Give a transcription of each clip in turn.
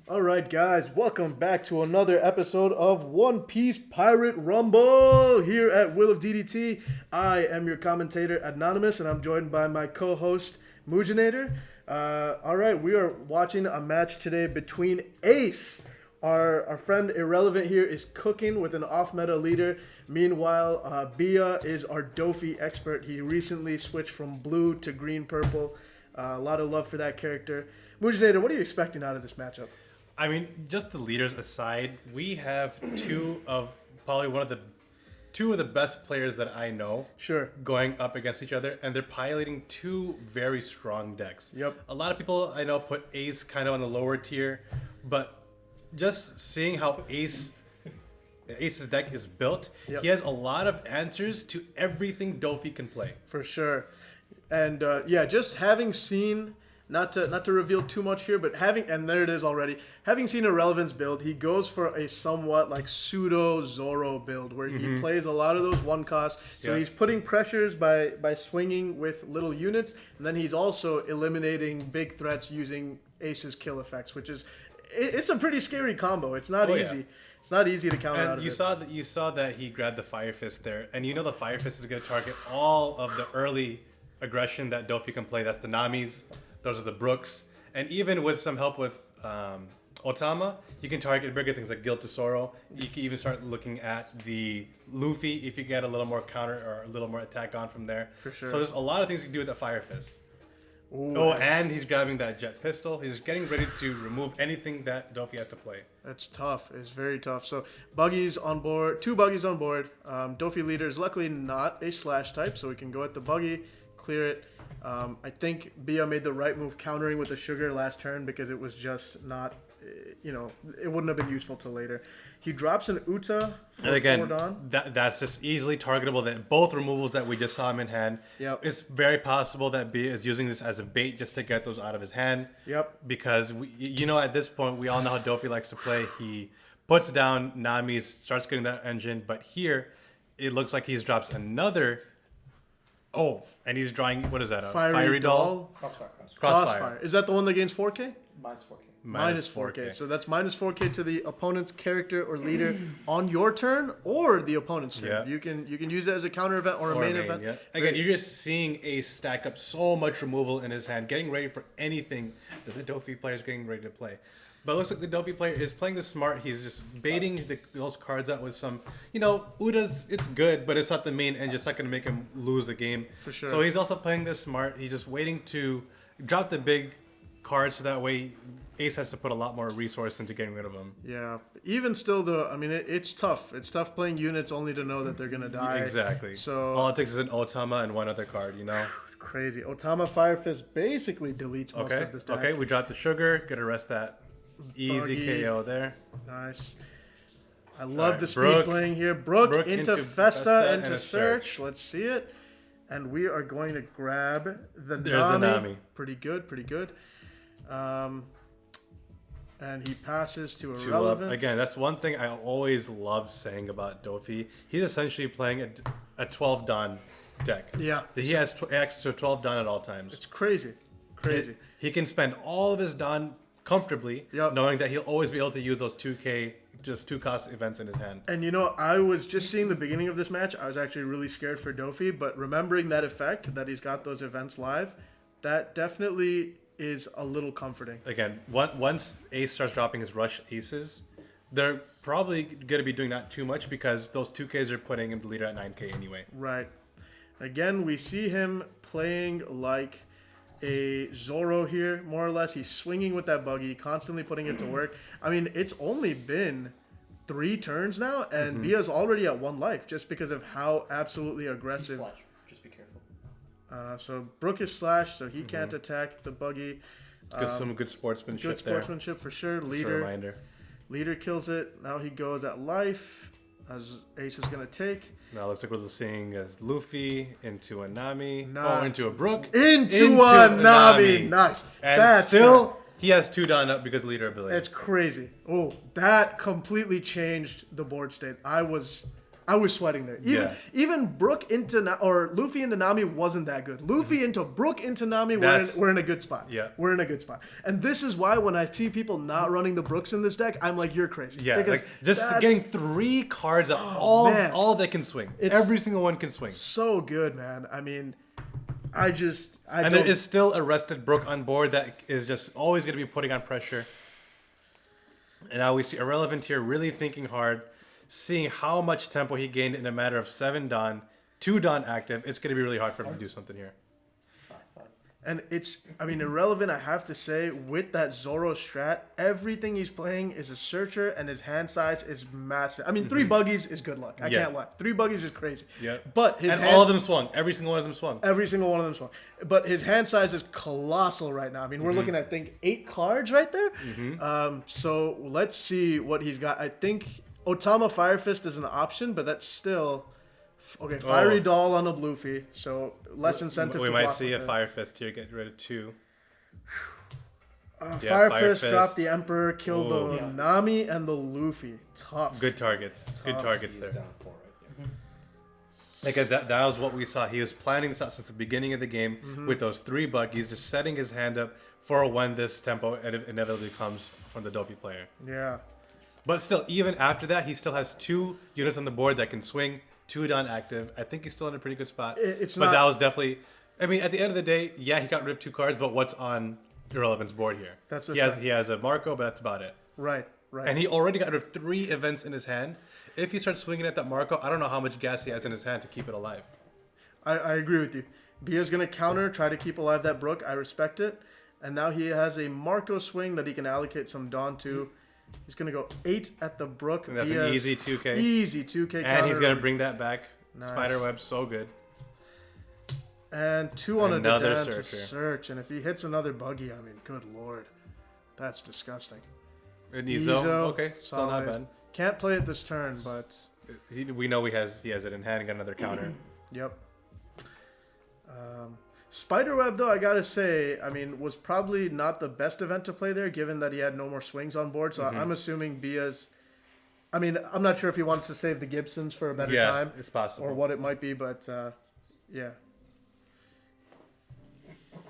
All right, guys, welcome back to another episode of One Piece Pirate Rumble here at Will of DDT. I am your commentator, Anonymous, and I'm joined by my co-host, Mujinator. All right, we are watching a match today between Ace. Our friend Irrelevant here is cooking with an off-meta leader. Meanwhile, Bia is our Dofi expert. He recently switched from blue to green-purple. A lot of love for that character. Mujinator, what are you expecting out of this matchup? I mean, just the leaders aside, we have two of the best players that I know. Sure. Going up against each other, and they're piloting two very strong decks. Yep. A lot of people I know put Ace kind of on the lower tier, but just seeing how Ace's deck is built, Yep. he has a lot of answers to everything Dofi can play. For sure. And just having seen, not to reveal too much here, but there it is already, having seen Irrelevant's build, he goes for a somewhat like pseudo Zoro build where he plays a lot of those one costs. So he's putting pressures by swinging with little units, and then he's also eliminating big threats using Ace's kill effects, which is it's a pretty scary combo. It's not easy. Yeah. It's not easy to counter out of it. You saw that he grabbed the Fire Fist there, and you know the Fire Fist is going to target all of the early aggression that Dofi can play. That's the Namis, those are the Brooks, and even with some help with Otama, you can target bigger things like Guild Tesoro. You can even start looking at the Luffy if you get a little more counter or a little more attack on from there. For sure. So there's a lot of things you can do with the Fire Fist. Ooh, and he's grabbing that jet pistol. He's getting ready to remove anything that Dofi has to play. That's tough. It's very tough. So buggies on board, 2 buggies on board. Dofi leader is luckily not a slash type, so we can go at the buggy, clear it. I think Bia made the right move countering with the sugar last turn because it was just not, it wouldn't have been useful till later. He drops an Uta for and again, 4 Dawn. That's just easily targetable. That both removals that we just saw him in hand. Yep. It's very possible that Bia is using this as a bait just to get those out of his hand. Yep. Because at this point we all know how Dofi likes to play. He puts down Nami's, starts getting that engine, but here it looks like he's drops another. Oh, and he's drawing, what is that? A fiery doll? Crossfire. Is that the one that gains 4K? Minus 4K. Minus 4K. So that's minus 4K to the opponent's character or leader on your turn or the opponent's turn. Yeah. You can use it as a counter event or a main event. Yeah. Again, you're just seeing Ace stack up so much removal in his hand, getting ready for anything that the Dofi player is getting ready to play. But it looks like the Dofi player is playing this smart. He's just baiting those cards out with some, Uta's, it's good, but it's not the main and just not going to make him lose the game. For sure. So he's also playing this smart. He's just waiting to drop the big cards so that way Ace has to put a lot more resource into getting rid of them. Yeah. Even still, though, I mean, it's tough. It's tough playing units only to know that they're going to die. Exactly. So all it takes is an Otama and one other card, Crazy. Otama Fire Fist basically deletes most of this deck. Okay, we dropped the sugar. Gonna rest that. Easy Buggy. KO there. Nice. I love the speed Brook. playing here. Brook into Festa, into and a Search. Let's see it. And we are going to grab the There's Nami. the Nami. Pretty good. And he passes to To, Irrelevant. again, that's one thing I always love saying about Dofi. He's essentially playing a 12 Dawn deck. Yeah. He has access to 12 Dawn at all times. It's crazy. He can spend all of his Dawn comfortably, Yep. knowing that he'll always be able to use those 2K, just 2-cost events in his hand. And I was just seeing the beginning of this match. I was actually really scared for Dofi, but remembering that effect, that he's got those events live, that definitely is a little comforting. Again, once Ace starts dropping his rush aces, they're probably going to be doing that too much because those 2Ks are putting him the leader at 9K anyway. Right. Again, we see him playing like a Zoro here, more or less. He's swinging with that buggy, constantly putting it to work. I mean, it's only been 3 turns now, and Bia's already at 1 life just because of how absolutely aggressive. Slash. Just be careful. So Brook is slashed, so he can't attack the buggy. Some good sportsmanship Good sportsmanship for sure. Just a reminder. Leader kills it. Now he goes at life, as Ace is going to take. Now it looks like we're seeing as Luffy into a Nami. Nah. Into a Brook. Into a Nami. Nice. And That's still, good. he has 2 Dawn up because leader ability. It's crazy. Oh, that completely changed the board state. I was I was sweating there. Even Brook into Luffy into Nami wasn't that good. Luffy into Brook into Nami, we're in a good spot. Yeah. We're in a good spot. And this is why when I see people not running the Brooks in this deck, I'm like, you're crazy. Yeah, because like just getting 3 cards that all they can swing. Every single one can swing. So good, man. I mean, there is still a rested Brook on board that is just always going to be putting on pressure. And now we see Irrelevant here really thinking hard, seeing how much tempo he gained in a matter of 7 Dawn, 2 Dawn active. It's going to be really hard for him to do something here. And Irrelevant, I have to say, with that Zoro strat, everything he's playing is a searcher, and his hand size is massive. I mean, 3 buggies is good luck. I can't lie. 3 buggies is crazy. Yeah. But all of them swung. Every single one of them swung. Every single one of them swung. But his hand size is colossal right now. I mean, we're looking at, I think, 8 cards right there. So let's see what he's got. I think Otama Fire Fist is an option, but that's still... Okay, Fiery Doll on a Luffy, so less incentive. We to might block see a with Fire Fist here, get rid of 2. Fire Fist, drop the Emperor, kill the Nami and the Luffy. Tough. Good targets. Tough. Good targets there. Down 4, right? Like that was what we saw. He was planning this out since the beginning of the game with those 3 buggies, just setting his hand up for when this tempo inevitably comes from the Dofi player. Yeah. But still, even after that, he still has 2 units on the board that can swing. 2 Dawn active. I think he's still in a pretty good spot. That was definitely... I mean, at the end of the day, yeah, he got rid of 2 cards, but what's on Irrelevant's board here? He has a Marco, but that's about it. Right. And he already got rid of 3 events in his hand. If he starts swinging at that Marco, I don't know how much gas he has in his hand to keep it alive. I agree with you. Bia's going to counter, try to keep alive that Brook. I respect it. And now he has a Marco swing that he can allocate some Dawn to. He's going to go 8 at the Brook. And that's an easy 2K. Easy 2K counter. And he's going to bring that back. Nice. Spiderweb, so good. And 2 on another searcher. To search. And if he hits another buggy, I mean, good lord. That's disgusting. And Izo, okay, still not bad. Can't play it this turn, but... We know he has it in hand and got another counter. Yep. Spiderweb, though, I gotta say, I mean, was probably not the best event to play there, given that he had no more swings on board. So I'm assuming Bia's... I mean, I'm not sure if he wants to save the Gibsons for a better time. It's possible. Or what it might be, but yeah. All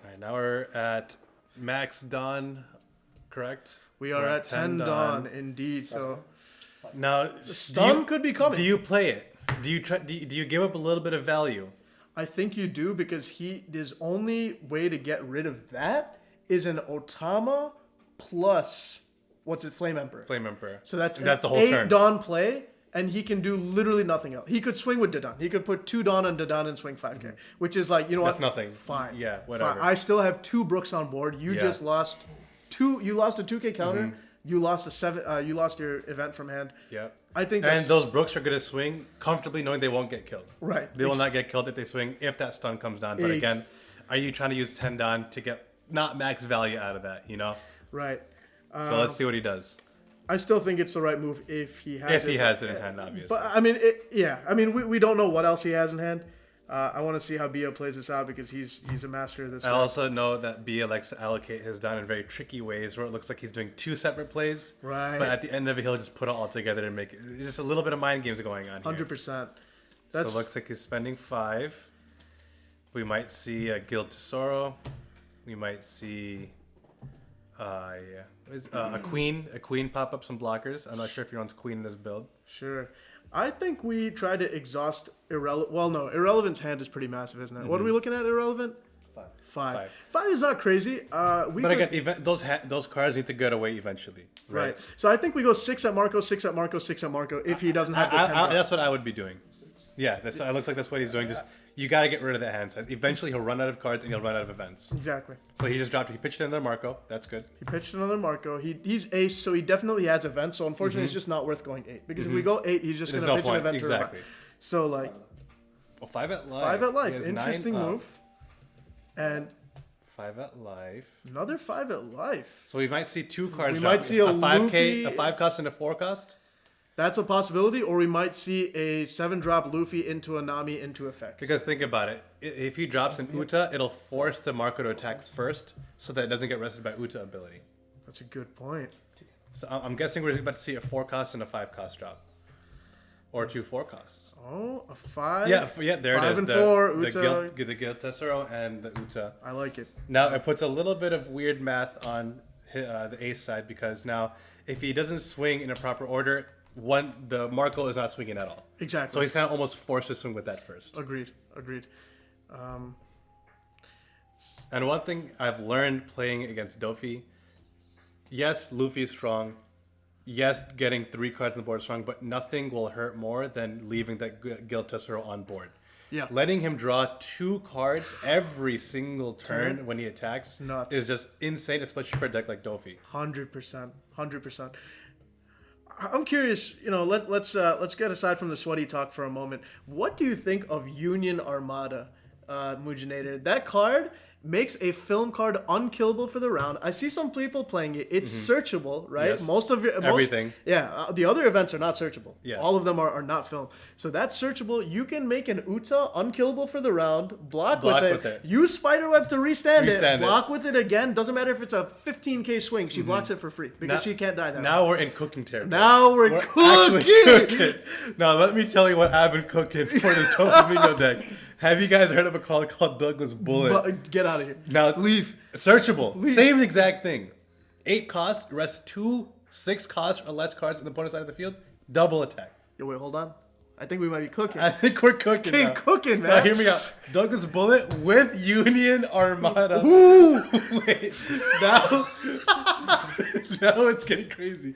right, now we're at Max Dawn, correct? We are at 10 Dawn, indeed. So now, stun could be coming. Do you play it? Do you give up a little bit of value? I think you do, because his only way to get rid of that is an Otama plus Flame Emperor. Flame Emperor. So that's the whole 8 turn. Dawn play, and he can do literally nothing else. He could swing with Dadan. He could put 2 Dawn on Dadan and swing 5k, which is like, you know That's what? nothing. Fine. Yeah, whatever. Fine. I still have 2 Brooks on board. You just lost 2. You lost a 2k counter. You lost a 7. You lost your event from hand. Yep. I think. And those Brooks are going to swing comfortably, knowing they won't get killed. Right. They will not get killed if they swing, if that stun comes down. But again, are you trying to use 10 Dawn to get not max value out of that? You know. Right. So let's see what he does. I still think it's the right move if he has it. If he has it in hand, obviously. But I mean, I mean, we don't know what else he has in hand. I want to see how Bia plays this out, because he's a master of this. I also know that Bia likes to allocate his Dawn in very tricky ways, where it looks like he's doing 2 separate plays. Right. But at the end of it, he'll just put it all together and make it. There's just a little bit of mind games going on here. 100%. So it looks like he's spending 5. We might see a Guild Tesoro. We might see a queen pop up some blockers. I'm not sure if he runs queen in this build. Sure. I think we try to exhaust Irrelevant. Well, no, Irrelevant's hand is pretty massive, isn't it? What are we looking at, Irrelevant? 5. 5 is not crazy. Again, those cards need to get away eventually. Right. So I think we go 6 at Marco, 6 at Marco, 6 at Marco, if he doesn't have the 10. That's what I would be doing. Yeah, it looks like that's what he's doing. Just you got to get rid of that hand size. Eventually, he'll run out of cards and he'll run out of events. Exactly. So he just dropped. He pitched another Marco. That's good. He pitched another Marco. He's ace, so he definitely has events. So unfortunately, it's just not worth going 8, because if we go 8, he's just going to pitch an event. Exactly. So like. Well, 5 at life. 5 at life. Interesting move. And 5 at life. Another 5 at life. So we might see 2 cards. We might see a 5k, Luffy, a 5 cost and a 4 cost. That's a possibility, or we might see a 7-drop Luffy into a Nami into effect. Because think about it. If he drops an Uta, it'll force the Marco to attack first, so that it doesn't get rested by Uta ability. That's a good point. So I'm guessing we're about to see a 4 cost and a 5 cost drop. or 2 4 costs. Oh, a 5. Yeah, there it is. 5 and 4, the Uta. the Guild Tessero and the Uta. I like it. Now it puts a little bit of weird math on the ace side because now if he doesn't swing in a proper order, the Marco is not swinging at all. Exactly. So he's kind of almost forced to swing with that first. Agreed. And one thing I've learned playing against Dofi, yes, Luffy's strong. Yes, getting 3 cards on the board is strong, but nothing will hurt more than leaving that Guild Tessero on board. Yeah. Letting him draw 2 cards every single turn when he attacks is just insane, especially for a deck like Dofi. 100%. I'm curious, let's get aside from the sweaty talk for a moment. What do you think of Union Armada, Mujinator? That card makes a film card unkillable for the round. I see some people playing it. It's searchable, right? Yes. Everything. Yeah, the other events are not searchable. Yeah. All of them are not film. So that's searchable. You can make an Uta unkillable for the round, block with it, use Spiderweb to restand it, block with it again. Doesn't matter if it's a 15k swing. She blocks it for free because she can't die that Now we're in cooking territory. Now we're cooking. Now let me tell you what I've been cooking for this Doflamingo deck. Have you guys heard of a card called Douglas Bullet? Get out of here. Now, leave. Searchable. Leave. Same exact thing. 8 cost, rest 2 6 cost or less cards on the opponent's side of the field. Double attack. Yo, wait, hold on. I think we might be cooking. I think we're cooking. Cooking, man. Now, hear me out. Douglas Bullet with Union Armada. Ooh. Wait. Now it's getting crazy.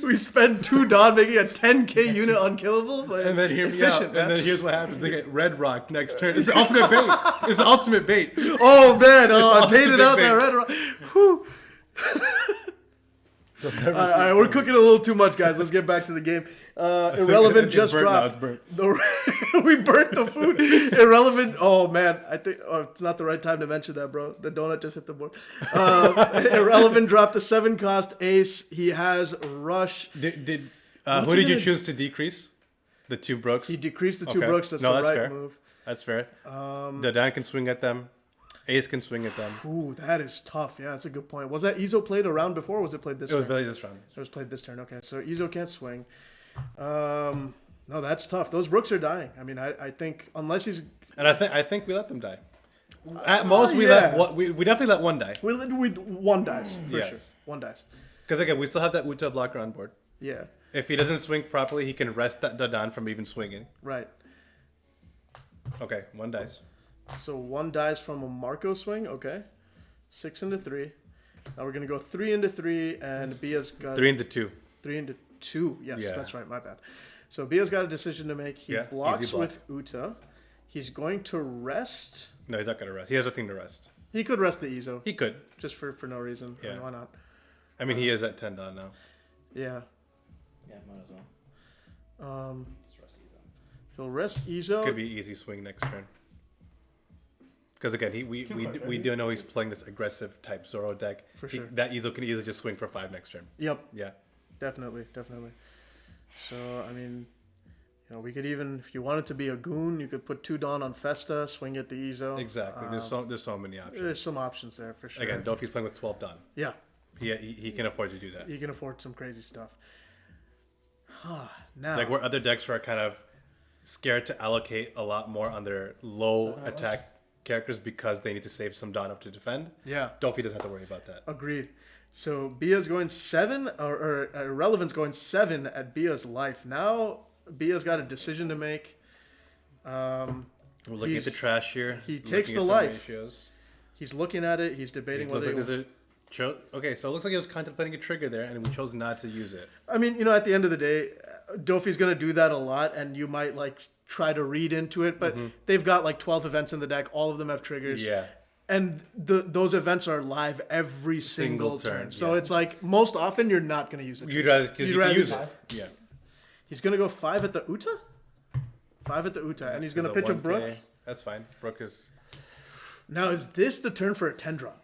We spend 2 Dawn making a 10k unit unkillable. But and then hear me out. Man. And then here's what happens. They get Red Rock next turn. It's the ultimate bait. It's the ultimate bait. Oh, man. I baited out that Red Rock. Whew. All right, we're cooking a little too much, guys. Let's get back to the game. Irrelevant just dropped. We burnt the food. Irrelevant. Oh man, I think it's not the right time to mention that, bro. The donut just hit the board. Irrelevant dropped the 7 cost ace. He has rush. Who did you choose to decrease? The 2 brooks. He decreased the 2 brooks. That's the right fair. move. That's fair. The Dan can swing at them. Ace can swing at them. Ooh, that is tough. Yeah, that's a good point. Was that Izo played a round before, or was it played this turn? It was played this round. It was played this turn. Okay, so Izo can't swing. No, that's tough. Those rooks are dying. I mean, I think unless he's... And I think we let them die. At most, we definitely let one die. One dies, for sure. One dies. Because again, we still have that Uta blocker on board. Yeah. If he doesn't swing properly, he can rest that Dadan from even swinging. Right. Okay, 1 dies. So 1 dies from a Marco swing. Okay. 6 into 3. Now we're going to go 3 into 3, and Bia's got... 3 into 2. 3 into 2. Yes, that's right. My bad. So Bia's got a decision to make. He blocks with Uta. He's going to rest. No, he's not going to rest. He has a thing to rest. He could rest the Izo. He could. Just for no reason. Yeah. I mean, why not? I mean, he is at 10 down now. Yeah. Yeah, might as well. He'll rest Izo. Could be easy swing next turn. Because again, we do know he's playing this aggressive type Zoro deck. For sure. That Izo can easily just swing for 5 next turn. Yep. Yeah. Definitely. So, I mean, we could even, if you wanted to be a goon, you could put 2 Dawn on Festa, swing at the Izo. Exactly. There's so many options. There's some options there, for sure. Again, Dofi's playing with 12 Dawn. Yeah. He can afford to do that. He can afford some crazy stuff. Now. Like where other decks are kind of scared to allocate a lot more on their low attack characters because they need to save some Dawn up to defend. Yeah. Dofi doesn't have to worry about that. Agreed. So Bia's going 7, or Irrelevant's going 7 at Bia's life. Now Bia's got a decision to make. We're looking at the trash here. He takes the life. He's looking at it. He's debating whether okay, so it looks like he was contemplating a trigger there, and we chose not to use it. I mean, at the end of the day, Dofi's going to do that a lot, and you might try to read into it, but they've got 12 events in the deck. All of them have triggers. Yeah. And those events are live every single turn. So it's most often you're not going to use it. You'd rather use it. Yeah. He's going to go 5 at the Uta? 5 at the Uta. And he's going to pitch a Brook. That's fine. Brook is... Now, is this the turn for a 10 drop?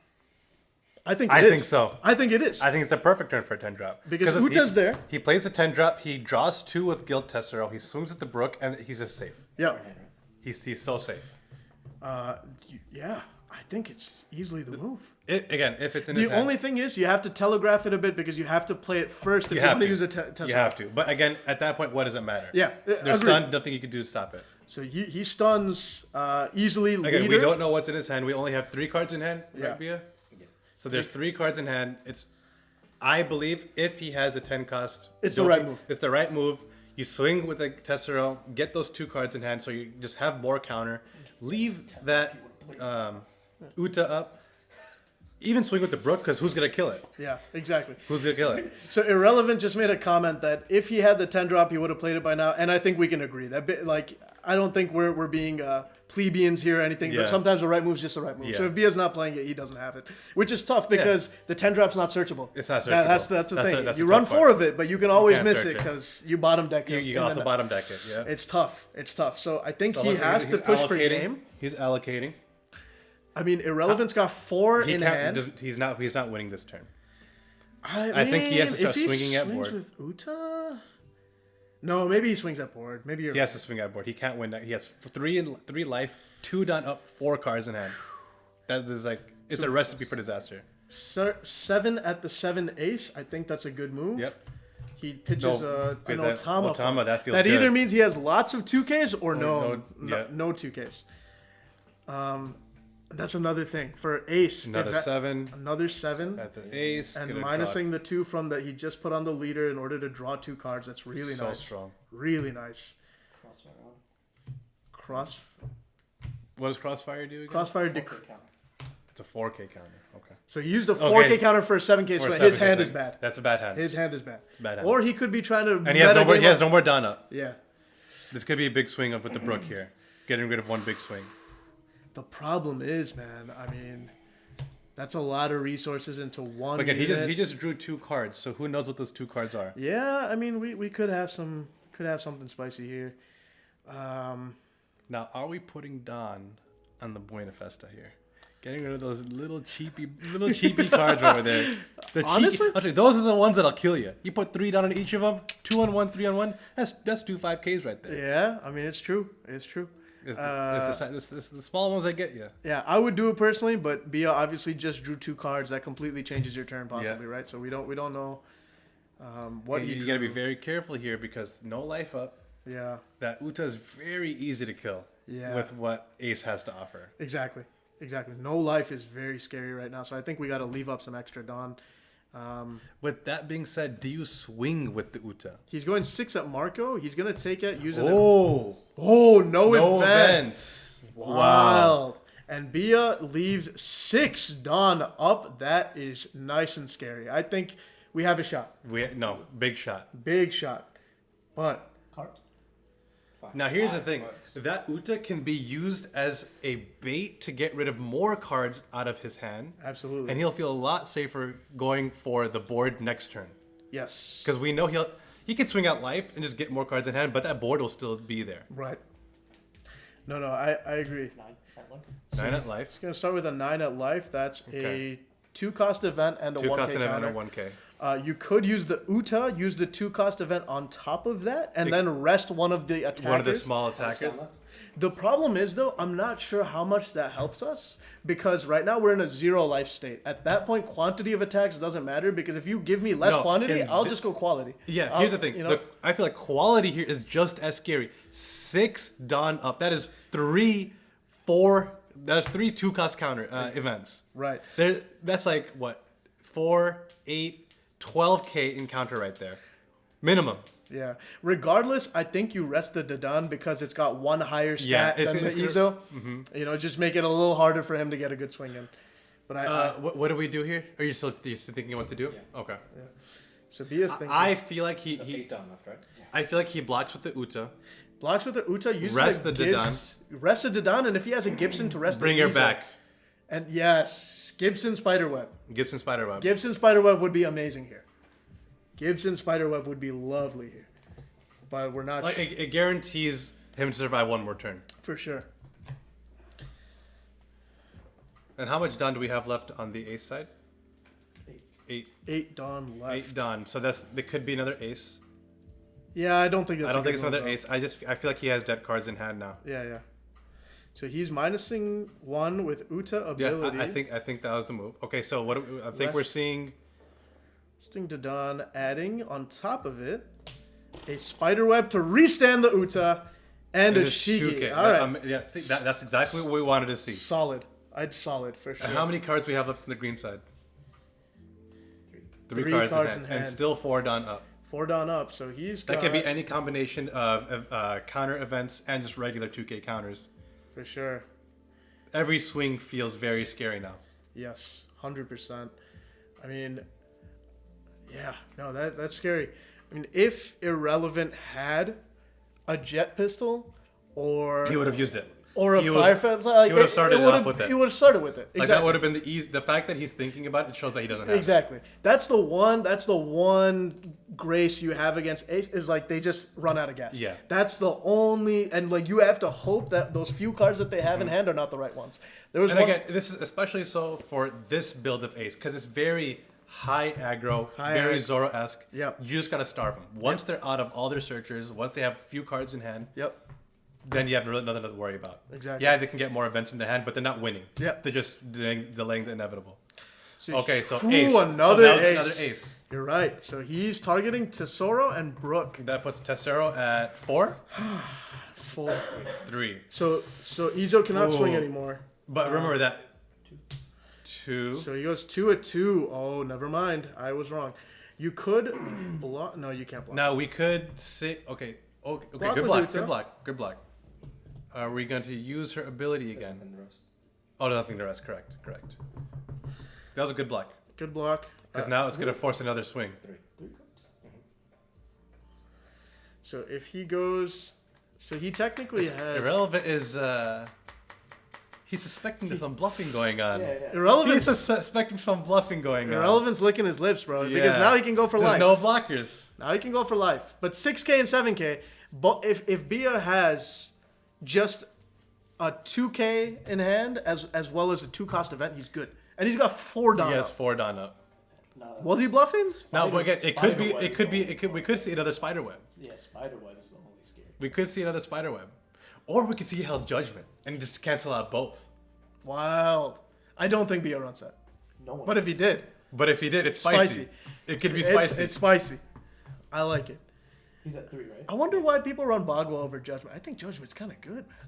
I think so. I think it is. I think it's the perfect turn for a 10 drop. Because Uta's there. He plays a 10 drop. He draws 2 with Guild Tessero. He swings at the Brook, and he's just safe. Yeah. He's so safe. Yeah. I think it's easily the move. If it's in his The hand. only thing is, you have to telegraph it a bit because you have to play it first if you have want to to. use a Tesla. You have to. But again, at that point, what does it matter? Yeah, They're agreed. stunned. Nothing you can do to stop it. So he stuns easily. Again, leader. we don't know what's in his hand. We only have 3 cards in hand. Yeah. Right, Bia? So there's 3 cards in hand. I believe if he has a 10 cost, It's the right move. It's the right move. You swing with a Tessero, get those 2 cards in hand, so you just have more counter. Leave that Uta up. Even swing with the Brook, because who's gonna kill it? Yeah, exactly. Who's gonna kill it? So Irrelevant just made a comment that if he had the 10 drop, he would have played it by now, and I think we can agree that. I don't think we're being plebeians here or anything. Yeah. Sometimes the right move is just the right move. Yeah. So if Bia's not playing it, he doesn't have it, which is tough because the 10 drop's not searchable. It's not That's searchable. the thing. That's you a run tough 4 part. of it, but you can always can't miss search it it. because you bottom deck it. You can also bottom deck it. Yeah. It's tough. It's tough. So I think So he looks like has he's to push for allocating. game. He's allocating. I mean, Irrelevant's got 4 He in can't. hand. He's not winning this turn. I think he has to mean, start if he swinging at swings board. with Uta. No, maybe he swings at board. Maybe you're He has to swing at board. He can't win that. He has 3 life, 2 done up, 4 cards in hand. That is it's a recipe for disaster. 7 at the 7 ace. I think that's a good move. Yep. He pitches an with that Otama. Otama, that feels That good. either means he has lots of 2Ks or no yeah. 2Ks. That's another thing for ace. Another 7 Another 7. at the ace. And get a minusing the 2 from that he just put on the leader in order to draw 2 cards. That's really So nice. strong. Really nice. Crossfire on. Cross. What does Crossfire do again? Crossfire. 4K counter. It's a 4K counter. Okay. So he used a Okay, 4K counter for a 7K For swing. a His 7K hand swing. is bad. That's a bad hand. His hand is bad. Bad hand. Or he could be trying to. And he has meta no more down up. Yeah. This could be a big swing with the Brook here. Getting rid of one big swing. The problem is, man. I mean, that's a lot of resources into one. Again, unit. he just drew 2 cards, so who knows what those 2 cards are? Yeah, I mean, we could have something spicy here. Now, are we putting Don on the Buena Festa here? Getting rid of those little cheapy cards over there. Honestly? Actually, those are the ones that'll kill you. You put 3 down on each of them, 2 on 1, 3 on 1. That's 2 5Ks right there. Yeah, I mean, it's true. It's true. It's the small ones that get you. Yeah, I would do it personally, but Bia obviously just drew 2 cards. That completely changes your turn, possibly, right? So we don't know what You gotta be very careful here because no life up. Yeah, That Uta is very easy to kill. Yeah. With what Ace has to offer. exactly. No life is very scary right now, so I think we got to leave up some extra Dawn. With that being said, do you swing with the Uta? He's going 6 at Marco. He's gonna take it using it. Oh, No event. events. Wild. And Bia leaves 6 Dawn up. That is nice and scary. I think we have a shot. Big shot. Big shot. But Cart. Now here's the thing. That Uta can be used as a bait to get rid of more cards out of his hand. absolutely. And he'll feel a lot safer going for the board next turn. Yes. Because we know he can swing out life and just get more cards in hand, but that board will still be there. Right. No, I agree. 9 at life. 9 at life. It's going to start with a 9 at life. That's Okay. a 2-cost event and a 2 1K cost and counter. a 1K. You could use the Uta, use the 2-cost event on top of that, and then rest one of the attackers. One of the small attackers. Down left. The problem is, though, I'm not sure how much that helps us because right now we're in a 0 life state. At that point, quantity of attacks doesn't matter because if you give me less No, quantity, in I'll thi- just go quality. Yeah, here's the thing. You know, I feel like quality here is just as scary. 6 Dawn up. That is 3 2-cost counter events. right. That's like, what, 4, 8, 12K encounter right there. Minimum. Yeah. Regardless, I think you rest the Dadan because it's got 1 higher Yeah, stat it's than the gonna- Izo. You know, just make it a little harder for him to get a good swing in. But What do we do here? Are you still thinking what to do? Yeah. Okay. so Bia's thinking. I feel like The 8 down left, right? Yeah. I feel like he blocks with the Uta. Blocks with the Uta, uses Rest the the Gibbs, rest the Dadan, and if he has a Gibson to rest Bring the her Izo. back. And yes, Gibson Spiderweb. Gibson Spiderweb. Gibson Spiderweb would be amazing here. Gibson Spiderweb would be lovely here. But we're not Like it guarantees him to survive one more turn. for sure. And how much Dawn do we have left on the ace side? 8. 8 Dawn left. 8 Dawn. So there could be another ace. Yeah, I don't think that's I don't a think good it's another move, ace. I feel like he has dead cards in hand now. though. Yeah. So he's minusing 1 with Uta ability. Yeah, I think that was the move. Okay, so what I think we're seeing. Resting Dodon, adding on top of it a spiderweb to restand the Uta and a Shigi. 2K. All right. Yeah, see, that's exactly what we wanted to see. Solid. I'd solid for sure. How many cards we have left on the green side? 3 Three cards, cards in in hand. And hand. still 4 done up. 4 down up, so he's got... That could be any combination of counter events and just regular 2K counters. For sure. Every swing feels very scary now. Yes, 100%. I mean, yeah, no, that's scary. I mean, if Irrelevant had a jet pistol or... He would have used it. Or a Firefest, like, he would have started off with it. He would have started with it. Exactly. Like that would have been the easy. The fact that he's thinking about it shows that he doesn't have Exactly. That's the one grace you have against Ace is like they just run out of gas. Yeah. That's the only, and like you have to hope that those few cards that they have in hand are not the right ones. There was And one, again, this is especially so for this build of Ace because it's very high aggro, very Zoro-esque. Yep. You just gotta starve them. Once they're out of all their searchers, once they have a few cards in hand, Yep. then you have really nothing to worry about. Exactly. Yeah, they can get more events in their hand, but they're not winning. Yep. They're just delaying the inevitable. So, Okay, so ooh, Ace. another so that was ace. another Ace. You're right. So he's targeting Tesoro and Brook. That puts Tessero at 4? 4. 3. So Izo cannot swing Ooh. anymore. But remember that 2. So he goes 2-2. Oh, never mind. I was wrong. You could block. No, you can't block. Now we could say okay, Block good with block, Uta. good block, good block. Are we going to use her ability again? Nothing to rest. Oh, nothing to rest. Correct. That was a good block Good block. because now it's going to force another swing. 3 cards. So if he goes, so he technically has Irrelevant is he's suspecting there's some bluffing going on. Yeah. Irrelevance. He's suspecting some bluffing going on. Irrelevance licking his lips, bro. Because Yeah. now he can go for There's life. no blockers. Now he can go for life. But 6K and 7K. But if Bia has just a 2K in hand as well as a 2-cost event, he's good. And he's got 4 down. He has 4 done up. No, Was he bluffing? Now, but again, Spiderweb we could see another spiderweb. yeah, Spiderweb is the only scary. We could see another spiderweb, or we could see Hell's Judgment and just cancel out both. Wild. I don't think Bia runs that. No one. But if he did, But if he did, it's spicy. It could be spicy. It's spicy. I like it. He's at 3, right? I wonder why people run Bagua over Judgment. I think Judgment's kind of good, man.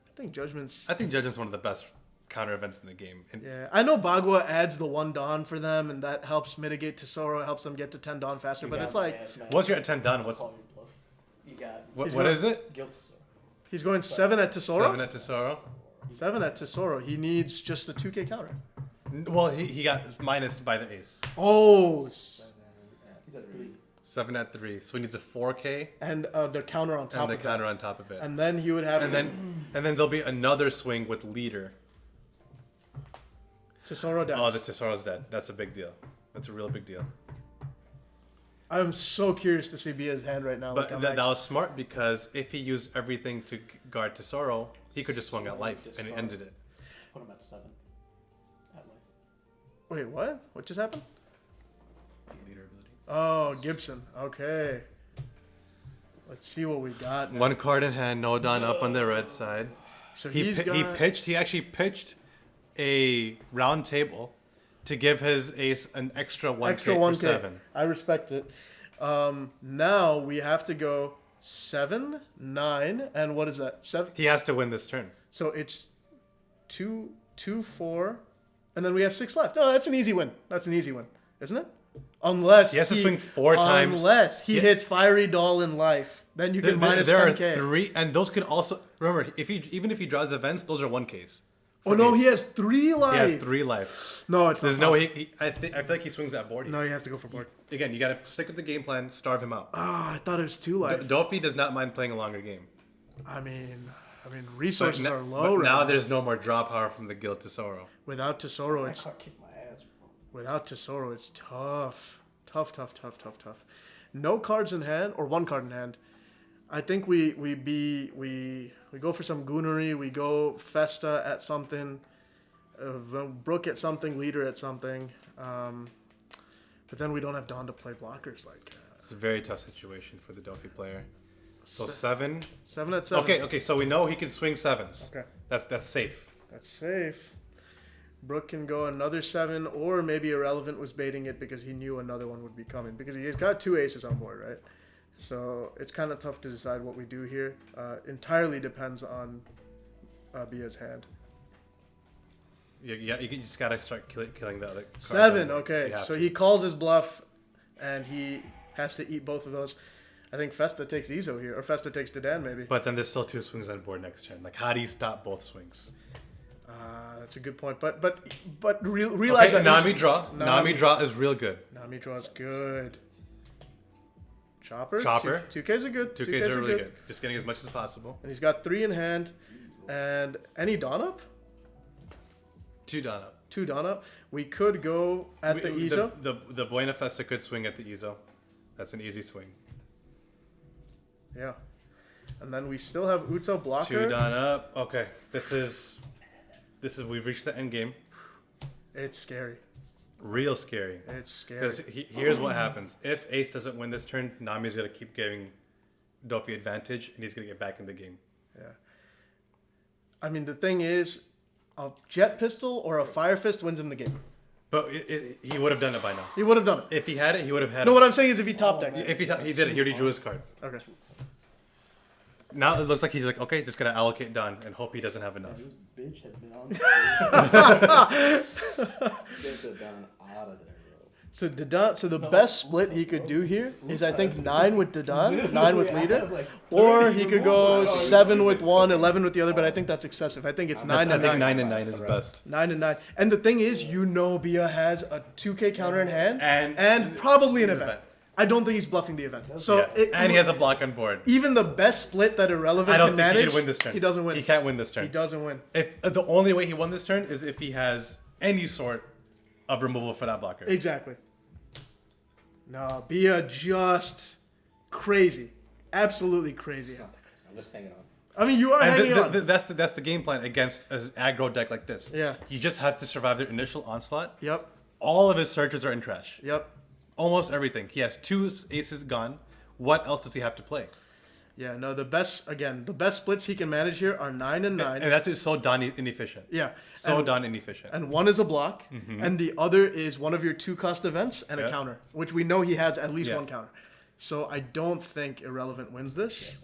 I think Judgment's... I think Judgment's one of the best counter events in the game. And Yeah, I know Bagua adds the 1 Dawn for them, and that helps mitigate Tesoro, helps them get to 10 Dawn faster, You but got it's like... Mass Man. once you're at 10 done, what's Call your bluff. You got what gonna- is it? Guilt Tesoro. He's going 7 at Tesoro? 7 at Tesoro. 7 at Tesoro. He needs just a 2K counter. Well, he got minused by the ace. Oh! He's at 3. 7 at 3. So he needs a 4K And the counter on top and the of counter that. on top of it. And then he would have And then there'll be another swing with leader. Tesoro down. Oh, the Tesoro's dead. That's a big deal. That's a real big deal. I'm so curious to see Bia's hand right now. But Like, that was smart because if he used everything to guard Tesoro, he could just swung at life and it ended it. Put him at 7. At life. Wait, what? What just happened? Leader ability. Oh, Gibson. Okay. Let's see what we got now. 1 card in hand, no done up on the red side. So He he's got... he actually pitched a round table to give his ace an extra 1K extra for 1K. 7. I respect it. Now we have to go 7, 9, and what is that? 7. He has to win this turn. So it's 2, 4, and then we have 6 left. No, that's an easy win. That's an easy win, isn't it? Unless He has to swing 4 times. Unless he Yeah. hits Fiery Doll in life, then you can minus there 10K. are 3, and those can also remember even if he draws events, those are 1Ks. Oh no, he has 3 life. He has 3 life. No, it's There's not no possible. way. I feel like he swings that board. No, you have to go for board. Again, you gotta stick with the game plan. Starve him out. Ah, I thought it was 2 life. Dofi does not mind playing a longer game. I mean, resources But are low right now now. there's no more draw power from the Guild Tesoro. Without Tesoro, I it's can't kick my ass, bro. Without Tesoro, it's tough. Tough. No cards in hand, or 1 card in hand. I think we go for some Goonery. We go Festa at something. Brook at something. Leader at something. But then we don't have Dawn to play blockers like. It's a very tough situation for the Dofi player. So 7. 7 at 7. Okay, so we know he can swing 7s. Okay. That's safe. That's safe. Brook can go another 7, or maybe Irrelevant was baiting it because he knew another one would be coming. Because he's got 2 aces on board, right? So it's kind of tough to decide what we do here. Entirely depends on Bia's hand. Yeah, you just gotta start killing the other cards. 7, okay. You have So to. he calls his bluff, and he has to eat both of those. I think Festa takes Izo here, or Festa takes Dedan maybe. But then there's still 2 swings on board next turn. Like, how do you stop both swings? That's a good point. But realize Okay, that Nami draw. Nami draw is real good. Nami draw is good. Chopper. Chopper. 2Ks are good. 2Ks are really good. Just getting as much as possible. And he's got 3 in hand, and any Dawn up. 2 down up. 2 Dawn up. We could go at the Izo. The Buena Festa could swing at the Izo. That's an easy swing. Yeah. And then we still have Uto blocker. 2 down up. Okay, this is we've reached the end game. It's scary. Real scary. It's scary. Because here's what happens: if Ace doesn't win this turn, Nami's gonna keep giving Dofi advantage, and he's gonna get back in the game. Yeah. I mean, the thing is, a Jet Pistol or a Fire Fist wins him the game. But he would have done it by now. He would have done it. If he had it, he would have had No, it. what I'm saying is if he top decked. If he did it, he already drew his card. Okay. Now it looks like he's like, okay, just gonna allocate Don and hope he doesn't have enough. This bitch has been on. Get the Don out of there, bro. So the best split he could do here is I think 9 with Dadan, 9 with leader, or he could go 7 with one, 11 with the other. But I think that's excessive. I think it's 9 I and think 9. 9 and 9 is best. 9 and 9. And the thing is, Bia has a 2K counter in hand And probably an event. I don't think he's bluffing the event. So Yeah. And he has a block on board. even the best split that Irrelevant I don't can think manage, he can win this turn. he doesn't win. He can't win this turn. He doesn't win. If the only way he won this turn is if he has any sort of removal for that blocker. Exactly. No, Bia just crazy. Absolutely crazy. I'm just hanging on. I mean, you are And hanging on. that's the game plan against an aggro deck like this. Yeah. You just have to survive their initial onslaught. Yep. All of his searches are in trash. Yep. Almost everything. He has 2 aces gone. What else does he have to play? Yeah, no, the best splits he can manage here are 9 and 9. And that's just so done inefficient. Yeah. So and, done inefficient. and one is a block, and the other is one of your 2 cost events and a Yeah. counter, which we know he has at least Yeah. one counter. So I don't think Irrelevant wins this.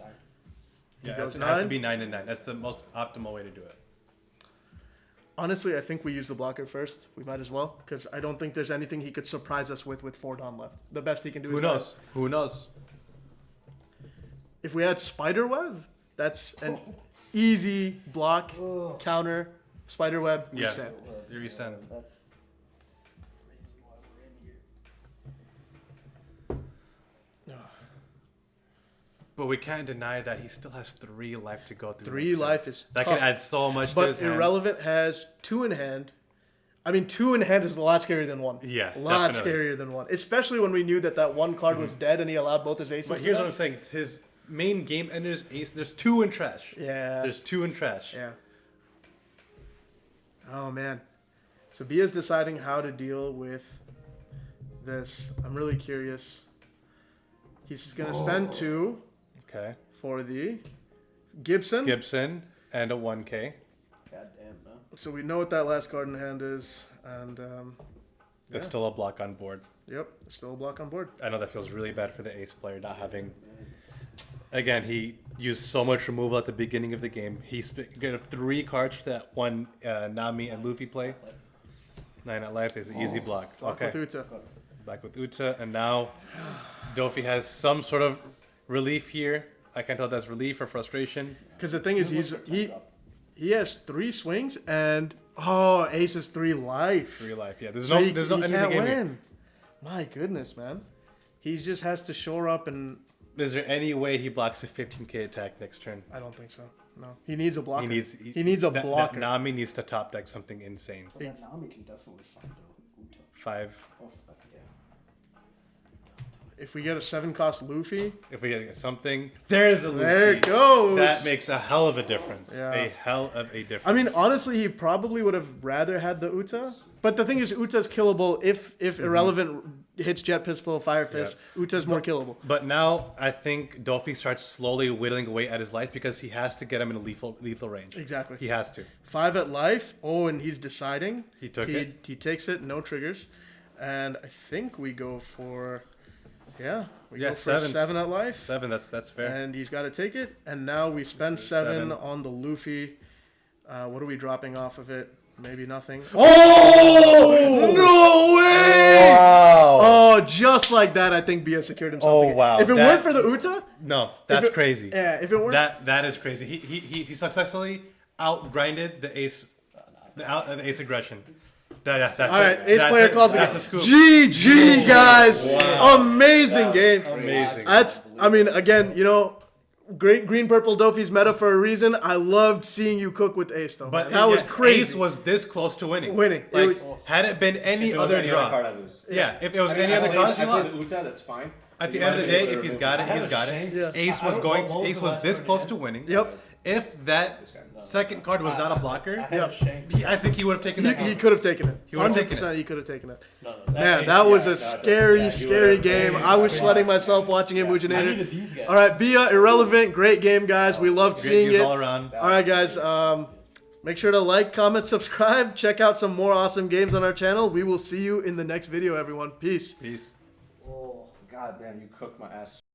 Yeah, it goes has to 9. be 9 and 9. That's the most optimal way to do it. Honestly, I think we use the blocker first. We might as well, because I don't think there's anything he could surprise us with 4 Dawn left. The best he can do Who is knows? Who knows? If we had Spiderweb, that's an easy block, counter, Spiderweb, Yeah. reset. Here you stand. That's crazy why we're in here. But we can't deny that he still has 3 life to go through. 3 next turn. life is That tough. can add so much to But his hand. Irrelevant has 2 in hand. I mean, 2 in hand is a lot scarier than 1. Yeah, a lot definitely. scarier than 1. Especially when we knew that one card was dead and he allowed both his aces. But to here's die. what I'm saying. His main game ender's ace, there's 2 in trash. Yeah. There's 2 in trash. Yeah. Oh man. So Bia's deciding how to deal with this. I'm really curious. He's gonna spend 2 Okay. for the Gibson. Gibson and a 1K. God damn, man. So we know what that last card in hand is, and There's yeah. still a block on board. Yep, still a block on board. I know that feels really bad for the ace player not having. Again, he used so much removal at the beginning of the game. He got 3 cards that one Nami and Luffy play. 9 at life is an easy block. Block Okay. with Uta. Back with Uta, and now Dofi has some sort of relief here. I can't tell if that's relief or frustration. Because the thing is, he has 3 swings and ace is 3 life. 3 life, yeah. There's So no there's no he end to the can't game here. win. My goodness, man. He just has to shore up, and Is there any way he blocks a 15k attack next turn? I don't think so. No, he needs a blocker. He needs a that blocker. Nami needs to top deck something insane. But that Nami can definitely find a Uta. 5. Oh, fuck yeah. if we get a 7-cost Luffy, If we get something, there's a Luffy. there it goes. That makes a hell of a difference. Yeah. A hell of a difference. I mean, honestly, he probably would have rather had the Uta. But the thing is, Uta's killable if Irrelevant hits Jet Pistol, Fire Fist. Uta's more killable. But now I think Dofi starts slowly whittling away at his life because he has to get him in a lethal range. Exactly. He has to. 5 at life. Oh, and he's deciding. He took it. He takes it. No triggers. And I think we go for... Yeah, we go for 7 at life. 7, that's fair. And he's got to take it. And now we spend 7 on the Luffy. What are we dropping off of it? Maybe nothing. Oh! No way! Wow. Oh, just like that, I think Bia secured himself. Oh, the game. wow. If it weren't for the Uta... No, that's it- crazy. Yeah, if it weren't... That is crazy. He successfully outgrinded the ace, the ace aggression. That's All right, it. ace That's player it. calls That's a again. scoop. GG, guys. Wow. Amazing game. Amazing. I mean, again, great green purple Dofi's meta for a reason. I loved seeing you cook with ace though. But man. That was crazy. Ace was this close to winning. Winning. It Like, was- had it been any If it was other any draw. card, I lose. Yeah, if it was any other cards, you I play lost. the Uta, that's fine. At the end of the day, if he's got it, he's got it. Yeah. Ace was Ace was this close to winning. Yep. If that second card was not a blocker, Yeah. I think he would have taken that. He could have taken it. He would've taken 100% he could have taken it. No, Man, that was a no, scary, scary would've- game. I was sweating myself watching him I needed Mujinator. these guys. All right, Bia, Irrelevant. Great game, guys. We loved Great seeing games it. all around. All right, guys. Make sure to like, comment, subscribe. Check out some more awesome games on our channel. We will see you in the next video, everyone. Peace. Peace. Oh, god damn, you cooked my ass.